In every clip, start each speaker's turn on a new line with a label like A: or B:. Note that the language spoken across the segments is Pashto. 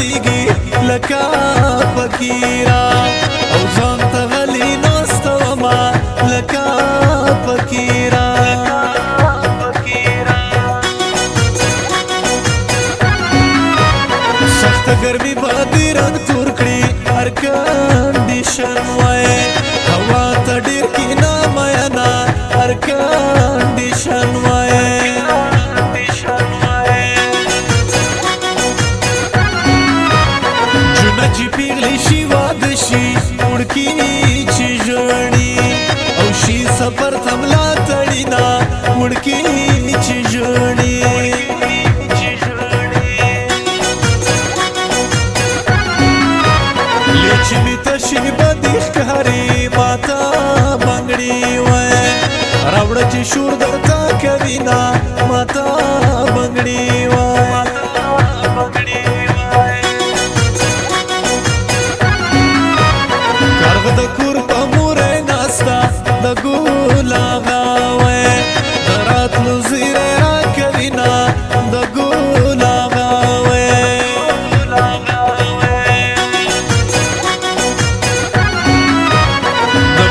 A: غږیږي لکه فقیره او ځان ته غلی ناسته ومه لکه فقیره سخته ګرمي به دې رنګ تور کړي هر کنډیشن وایې هوا ته ډېر کینه میینه هر کنډیشن وایې جونه چې پیغلې شي واده شي وړکي چې ژړي او شي سفر ته ملا تړینه وړکي چې ژړي چې می تشي بدې ښکاري ماته بنګړي وای راوړه چې شور درته کوي نه ماته بنګړي وای کارغه د کور په مورې ناسته د ګل اغا وای د راتلو زیری راکوي نه د ګل اغا وای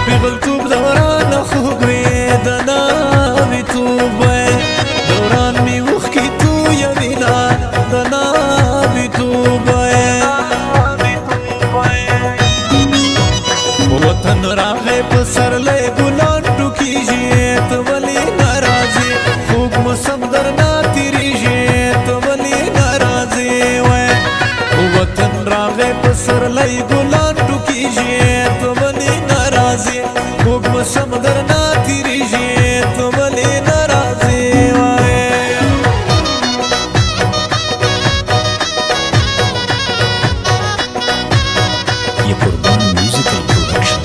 A: پیغلتوب دوران خوږ وي د ناویتوب وای دوران مې اوښکې تویوینه د ناویتوب وای وطن راغی په سرلی ګلان ټوکیږي ته ولې ناراضې خوږ موسم درنه تېرېږي ته ولې ناراضې وای وطن راغی په سرلی ګلان ټوکیږي ته ولې ناراضې خوږ موسم درنه تېرېږي ته ولې ناراضې وای
B: ये कुर्बान musical production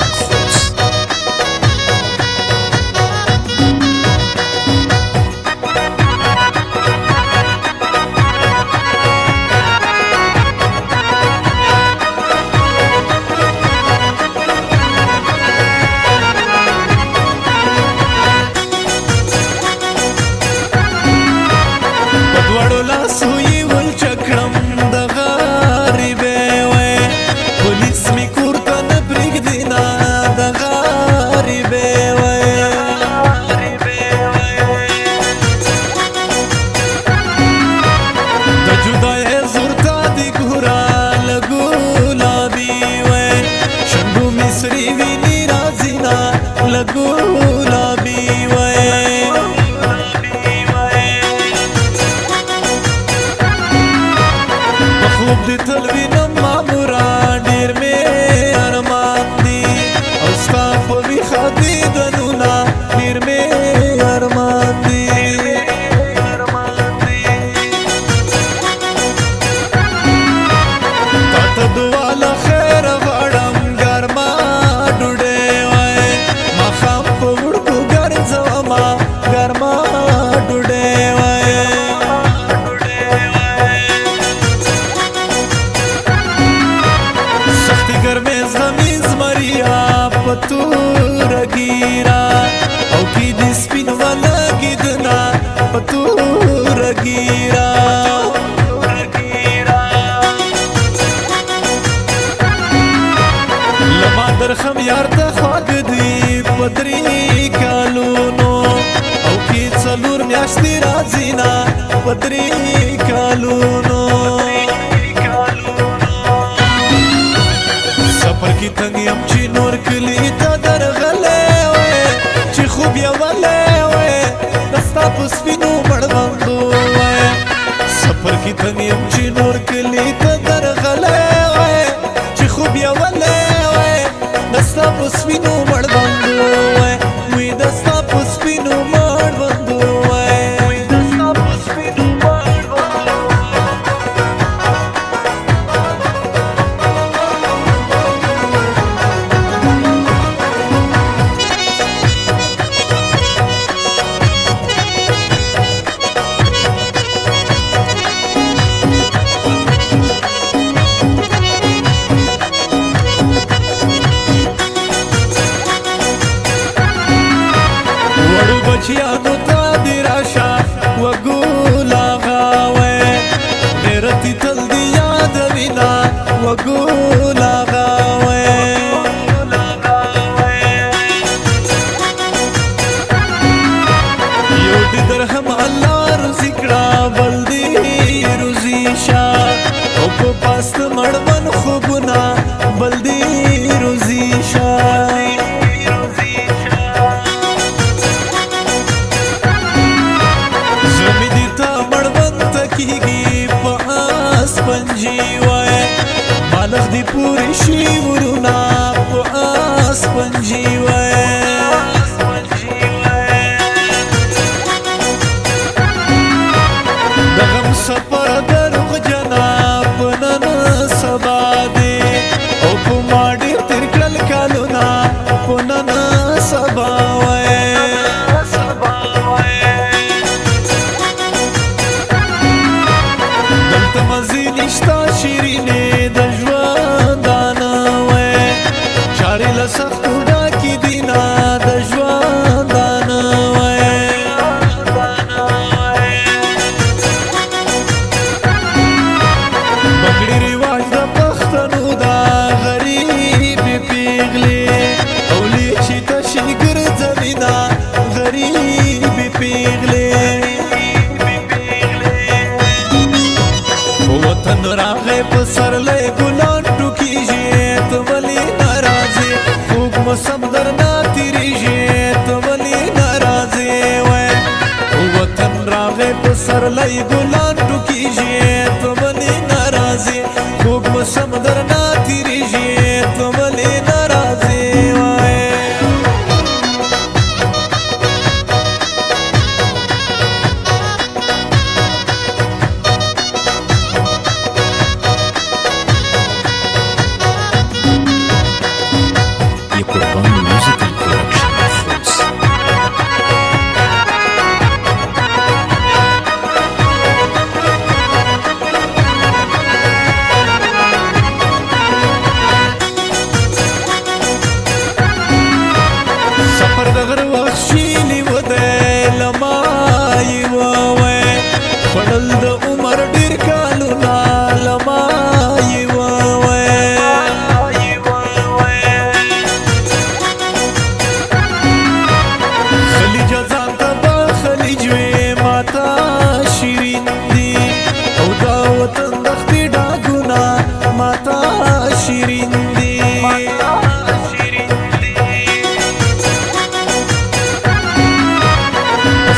A: गुलाबी वय खूब दि तलवी नम्मा मुरा ډیر می ارمان دی او ستا په ویښه دې دنونه ډیر می ارمان دی تا ته دعا له خیره غواړم ګرمه ډوډۍ وای ماښام په وړکو ګرځومه ګرمه ډوډۍ وای سختي ګرمۍ زغمي زمریا په توره ګیره او کې دې سپین ولګېدنه په توره ګیره درخم یار ته خواږه دي په 3 کالونو او کې 4 میاشتې راځي نه په 3 کالونو سفر کې تنګ یم چې نور کلي ته درغلی وای چې خوب یې ولی وای د ستا په سپینو مړوندو وای سفر کې تنګ یم چې نور کلي ته درغلی وای چې خوب یې ولی دستا په سپینو مړوندو وای وی دستا په سپینو مړوندو وای دستا په سپینو مړوندو غړي پورې شي ورونه په آس پنجي وای د غم سفر دروغ جناب نن سبا دی او په ما ډېر تېر کړل کلونه په نن سبا وای دلته مزې نشته شیرینې د ژوندانه وای چارې له سختو ډکې دي نه د ژوندانه وای بنګړي رواج د پښتنو دا غریبې پیغلې او لیچې تشې ګرځوي نه غریبې پیغلې وطن راغی په سرلی ګلان ټوکیږي ته ولې ناراضې خوږ موسم درنه تېرېږي ته ولې ناراضې وای وطن راغی په سرلی ګلان ټوکیږي ته ولې ناراضې خوږ موسم درنه تېرېږي ته ولې ناراضې وای
B: ये कुर्बान म्यूजिकल प्रोडक्शन ऑफर्स
A: سفر د غر وخشیلی و دی لمای ووی خوړل د عمر ډېر کالونه لمای ووی خلیج ځان ته به خلیج وې ماته شیرین دي او دا وطن دښتې ډاګونه ماته شیرین دي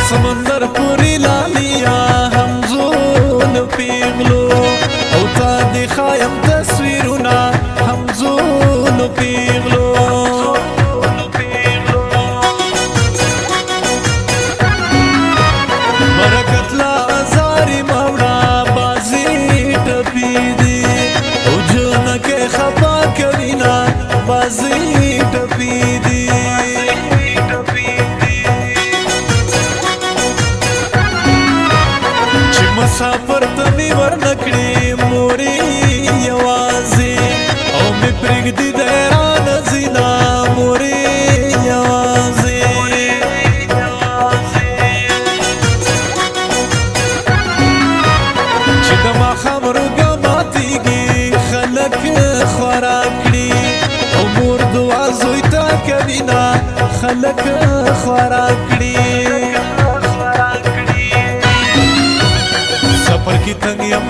A: سمندر پوری لالیا همزول پیغلو او تا دی خایم تصویرونا همزول پیغلو برکت لا ازاری موڑا بازی ٹپی دی او جنک خفا کرینا بازی ٹپی دی مسافر ته می ورنکړې مورې یوازې او می پرېږدي د ایران زینا مورې یوازې چې د ماښام روږه ماتېږي خلک خورا کړي او مور دعا زوی ته کوي نه خلک خورا کړي سفر کی تنگ یم